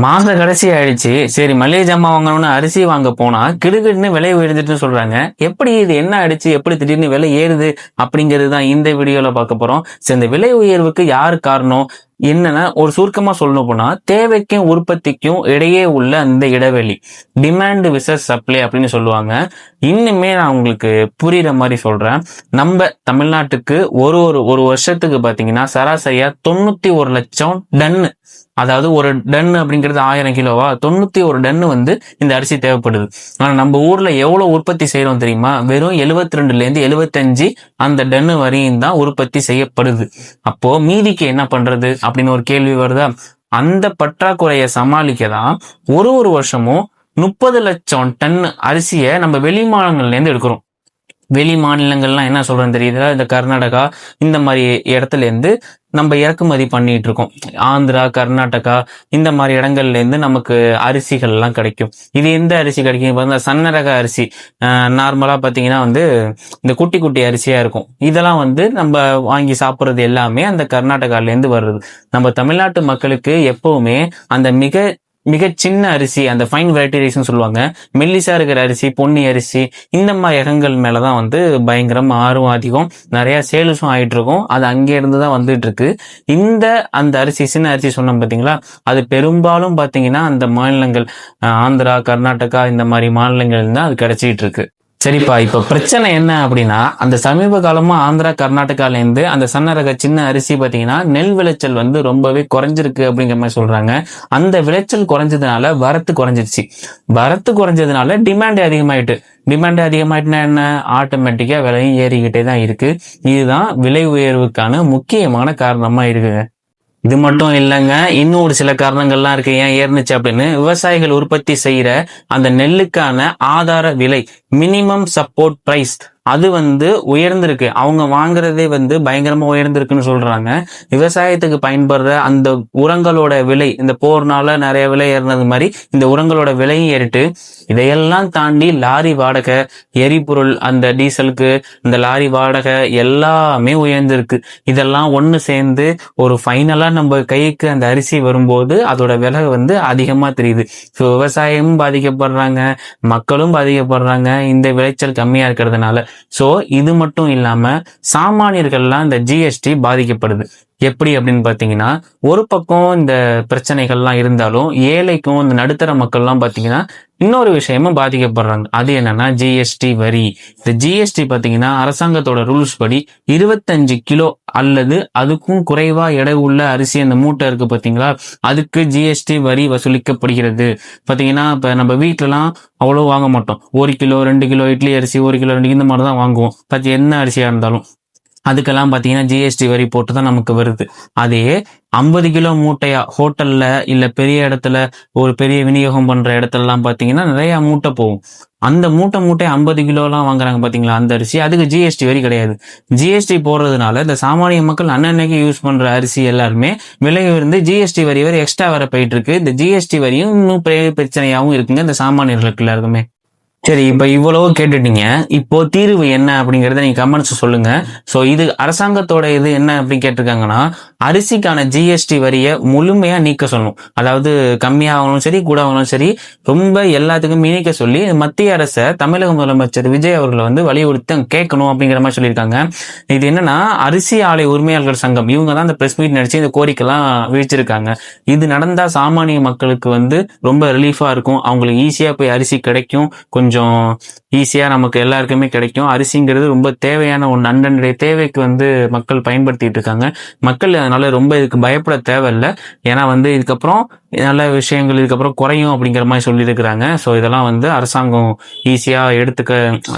மாச கடைசி ஆயிடுச்சு. சரி மளிகை ஜாமான் வாங்கணும்னு அரிசி வாங்க போனா கிடுகிடுன்னு விலை உயர்ந்துட்டுன்னு சொல்றாங்க. எப்படி இது என்ன ஆயிடுச்சு? எப்படி திடீர்னு விலை ஏறுது? அப்படிங்கிறது தான் இந்த வீடியோல பார்க்க போறோம். சரி, இந்த விலை உயர்வுக்கு யார் காரணம்? என்னன்னா ஒரு சுருக்கமா சொல்லணும் போனா தேவைக்கும் உற்பத்திக்கும் இடையே உள்ள அந்த இடைவெளி டிமாண்ட் விசஸ் சப்ளை அப்படின்னு சொல்லுவாங்க. இன்னுமே நான் உங்களுக்கு புரியுற மாதிரி சொல்றேன். நம்ம தமிழ்நாட்டுக்கு ஒரு ஒரு ஒரு வருஷத்துக்கு பாத்தீங்கன்னா சராசரியா 91 லட்சம் டன்னு, அதாவது ஒரு டன் அப்படிங்கிறது 1000 கிலோவா, 91 டன்னு வந்து இந்த அரிசி தேவைப்படுது. ஆனா நம்ம ஊர்ல எவ்வளவு உற்பத்தி செய்யறோம் தெரியுமா? வெறும் 72ல இருந்து 75 அந்த டன்னு வரையும் தான் உற்பத்தி செய்யப்படுது. அப்போ மீதிக்கு என்ன பண்றது அப்படின்னு ஒரு கேள்வி வருதா? அந்த பற்றாக்குறையை சமாளிக்க தான் ஒரு ஒரு வருஷமும் 30 லட்சம் டன் அரிசியை நம்ம வெளி மாநிலங்கள்ல இருந்து எடுக்கிறோம். வெளி மாநிலங்கள்லாம் என்ன சொல்றேன்னு தெரியுதா? இந்த கர்நாடகா இந்த மாதிரி இடத்துல இருந்து நம்ம இறக்குமதி பண்ணிட்டு இருக்கோம். ஆந்திரா, கர்நாடகா இந்த மாதிரி இடங்கள்ல இருந்து நமக்கு அரிசிகள் எல்லாம் கிடைக்கும். இது எந்த அரிசி கிடைக்கும்? இப்போ இந்த சன்னரக அரிசி நார்மலா பாத்தீங்கன்னா வந்து இந்த குட்டி குட்டி அரிசியா இருக்கும். இதெல்லாம் வந்து நம்ம வாங்கி சாப்பிட்றது எல்லாமே அந்த கர்நாடகால இருந்து வருது. நம்ம தமிழ்நாட்டு மக்களுக்கு எப்பவுமே அந்த மிக சின்ன அரிசி, அந்த ஃபைன் வெரைட்டி ரைஸ்ன்னு சொல்லுவாங்க, மெல்லிசா இருக்கிற அரிசி, பொன்னி அரிசி இந்த மாதிரி இடங்கள் மேலதான் வந்து பயங்கரமா ஆர்வம் அதிகம். நிறைய சேல்ஸும் ஆயிட்டு இருக்கும். அது அங்கே இருந்து தான் வந்துட்டு இருக்கு. அந்த அரிசி, சின்ன அரிசி சொன்னோம் பாத்தீங்களா, அது பெரும்பாலும் பாத்தீங்கன்னா அந்த மாநிலங்கள் ஆந்திரா, கர்நாடகா இந்த மாதிரி மாநிலங்கள் தான் அது கிடைச்சிட்டு இருக்கு. சரிப்பா, இப்ப பிரச்சனை என்ன அப்படின்னா, அந்த சமீப காலமா ஆந்திரா, கர்நாடகால இருந்து அந்த சன்ன ரக சின்ன அரிசி பாத்தீங்கன்னா நெல் விளைச்சல் வந்து ரொம்பவே குறைஞ்சிருக்கு அப்படிங்கிற மாதிரி சொல்றாங்க. அந்த விளைச்சல் குறைஞ்சதுனால வரத்து குறைஞ்சிருச்சு. வரத்து குறைஞ்சதுனால டிமாண்ட் அதிகமாயிட்டு. டிமாண்ட் அதிகமாயிட்டுனா என்ன? ஆட்டோமேட்டிக்கா விலையும் ஏறிக்கிட்டே தான் இருக்கு. இதுதான் விலை உயர்வுக்கான முக்கியமான காரணமா இருக்குங்க. இது மட்டும் இல்லைங்க, இன்னும் ஒரு சில காரணங்கள்லாம் இருக்கு ஏன் ஏறுனுச்சு அப்படின்னு. விவசாயிகள் உற்பத்தி செய்யற அந்த நெல்லுக்கான ஆதார விலை, மினிமம் சப்போர்ட் பிரைஸ், அது வந்து உயர்ந்திருக்கு. அவங்க வாங்குறதே வந்து பயங்கரமா உயர்ந்திருக்குன்னு சொல்றாங்க. விவசாயத்துக்கு பயன்படுற அந்த உரங்களோட விலை இந்த போர்னால நிறைய விலை ஏறினது மாதிரி இந்த உரங்களோட விலையும் ஏறிட்டு, இதையெல்லாம் தாண்டி லாரி வாடகை, எரிபொருள், அந்த டீசலுக்கு இந்த லாரி வாடகை எல்லாமே உயர்ந்திருக்கு. இதெல்லாம் ஒண்ணு சேர்ந்து ஒரு ஃபைனலா நம்ம கைக்கு அந்த அரிசி வரும்போது அதோட விலை வந்து அதிகமா தெரியுது. ஸோ விவசாயமும் பாதிக்கப்படுறாங்க, மக்களும் பாதிக்கப்படுறாங்க இந்த விளைச்சல் கம்மியா இருக்கிறதுனால. சோ இது மட்டும் இல்லாம சாமானியர்கள்லாம் இந்த ஜிஎஸ்டி பாதிக்கப்படுது. எப்படி அப்படின்னு பாத்தீங்கன்னா, ஒரு பக்கம் இந்த பிரச்சனைகள்லாம் இருந்தாலும் ஏழைக்கும் இந்த நடுத்தர மக்கள்லாம் பாத்தீங்கன்னா இன்னொரு விஷயமும் பாதிக்கப்படுறாங்க. அது என்னன்னா ஜிஎஸ்டி வரி. இந்த ஜிஎஸ்டி பாத்தீங்கன்னா அரசாங்கத்தோட ரூல்ஸ் படி 25 கிலோ அல்லது அதுக்கும் குறைவா எடை உள்ள அரிசி அந்த மூட்டை இருக்கு பாத்தீங்களா, அதுக்கு ஜிஎஸ்டி வரி வசூலிக்கப்படுகிறது. பாத்தீங்கன்னா இப்ப நம்ம வீட்டுலலாம் அவ்வளவு வாங்க மாட்டோம். 1 கிலோ 2 கிலோ இட்லி அரிசி, 1 கிலோ 2 இந்த மாதிரி தான் வாங்குவோம். பத்தி என்ன அரிசியா இருந்தாலும் அதுக்கெல்லாம் பாத்தீங்கன்னா ஜிஎஸ்டி வரி போட்டு தான் நமக்கு வருது. அதே 50 கிலோ மூட்டையா ஹோட்டல்ல இல்ல பெரிய இடத்துல, ஒரு பெரிய விநியோகம் பண்ற இடத்துல எல்லாம் பாத்தீங்கன்னா நிறைய மூட்டை போகும். அந்த மூட்டை 50 கிலோ எல்லாம் வாங்குறாங்க பாத்தீங்களா அந்த அரிசி, அதுக்கு ஜிஎஸ்டி வரி கிடையாது. ஜிஎஸ்டி போடுறதுனால இந்த சாமானிய மக்கள் அன்னன்னைக்கு யூஸ் பண்ற அரிசி எல்லாருமே விலை உயர்ந்து ஜிஎஸ்டி வரி வரை எக்ஸ்ட்ரா வர போயிட்டு இருக்கு. இந்த ஜிஎஸ்டி வரியும் இன்னும் பெரிய பிரச்சனையாவும் இருக்குங்க இந்த சாமானியர்களுக்கு எல்லாருக்குமே. சரி, இப்ப இவ்வளவு கேட்டுட்டீங்க. இப்போ தீர்வு என்ன அப்படிங்கறத நீங்க கமெண்ட்ஸ் சொல்லுங்க. சோ இது அரசாங்கத்தோட இது என்ன அப்படின்னு கேட்டிருக்காங்கன்னா, அரிசிக்கான ஜிஎஸ்டி வரியை முழுமையா நீக்க சொல்லணும். அதாவது கம்மியாகணும் சரி, கூட ஆகணும் சரி, ரொம்ப எல்லாத்துக்கும் நீக்க சொல்லி மத்திய அரசை தமிழக முதலமைச்சர் விஜய் அவர்களை வந்து வலியுறுத்தி கேட்கணும் அப்படிங்கிற மாதிரி சொல்லியிருக்காங்க. இது என்னன்னா அரிசி ஆலை உரிமையாளர்கள் சங்கம் இவங்க தான் இந்த பிரஸ் மீட் நடிச்சு இந்த கோரிக்கைலாம் விழிச்சிருக்காங்க. இது நடந்தா சாமானிய மக்களுக்கு வந்து ரொம்ப ரிலீஃபா இருக்கும். அவங்களுக்கு ஈஸியா போய் அரிசி கிடைக்கும். கொஞ்சம் ஈஸியா நமக்கு எல்லாருக்குமே கிடைக்கும். அரிசிங்கிறது ரொம்ப தேவையான ஒன்று. அன்றன்றைய தேவைக்கு வந்து மக்கள் பயன்படுத்திட்டு இருக்காங்க. மக்கள் அதனால ரொம்ப இதுக்கு பயப்பட தேவையில்லை. ஏன்னா வந்து இதுக்கப்புறம் நல்ல விஷயங்கள் இதுக்கப்புறம் குறையும் அப்படிங்கிற மாதிரி சொல்லியிருக்கிறாங்க. ஸோ இதெல்லாம் வந்து அரசாங்கம் ஈஸியா எடுத்துக்க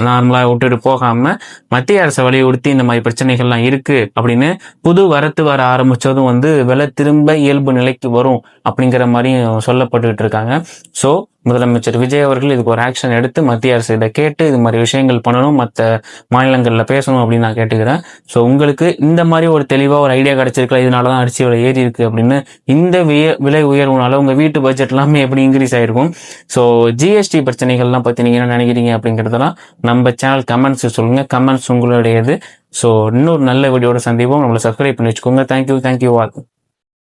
நார்மலா விட்டுட்டு போகாம மத்திய அரசை வலியுறுத்தி இந்த மாதிரி பிரச்சனைகள்லாம் இருக்கு அப்படின்னு புது வரத்து வர ஆரம்பிச்சதும் வந்து விலை திரும்ப இயல்பு நிலைக்கு வரும் அப்படிங்கிற மாதிரியும் சொல்லப்பட்டுட்டு இருக்காங்க. ஸோ முதலமைச்சர் விஜய் அவர்கள் இதுக்கு ஒரு ஆக்ஷன் எடுத்து மத்திய அரசு இதை கேட்டு இது மாதிரி விஷயங்கள் பண்ணணும், மற்ற மாநிலங்கள்ல பேசணும் அப்படின்னு நான் கேட்டுக்கிறேன். ஸோ உங்களுக்கு இந்த மாதிரி ஒரு தெளிவா ஒரு ஐடியா கிடைச்சிருக்கல, இதனாலதான் அரிசி விலை ஏறி இருக்கு அப்படின்னு. இந்த விலை உயர்வுனால உங்க வீட்டு பட்ஜெட் எல்லாமே எப்படி இன்க்ரீஸ் ஆயிருக்கும். ஸோ ஜிஎஸ்டி பிரச்சனைகள்லாம் பத்தி நீங்க என்ன நினைக்கிறீங்க அப்படிங்கறதெல்லாம் நம்ம சேனல் கமெண்ட்ஸ் சொல்லுங்க. கமெண்ட்ஸ் உங்களுடையது. ஸோ இன்னொரு நல்ல வீடியோட சந்திப்போம். நம்மளை சப்ஸ்கிரைப் பண்ணி வச்சுக்கோங்க. Thank you all.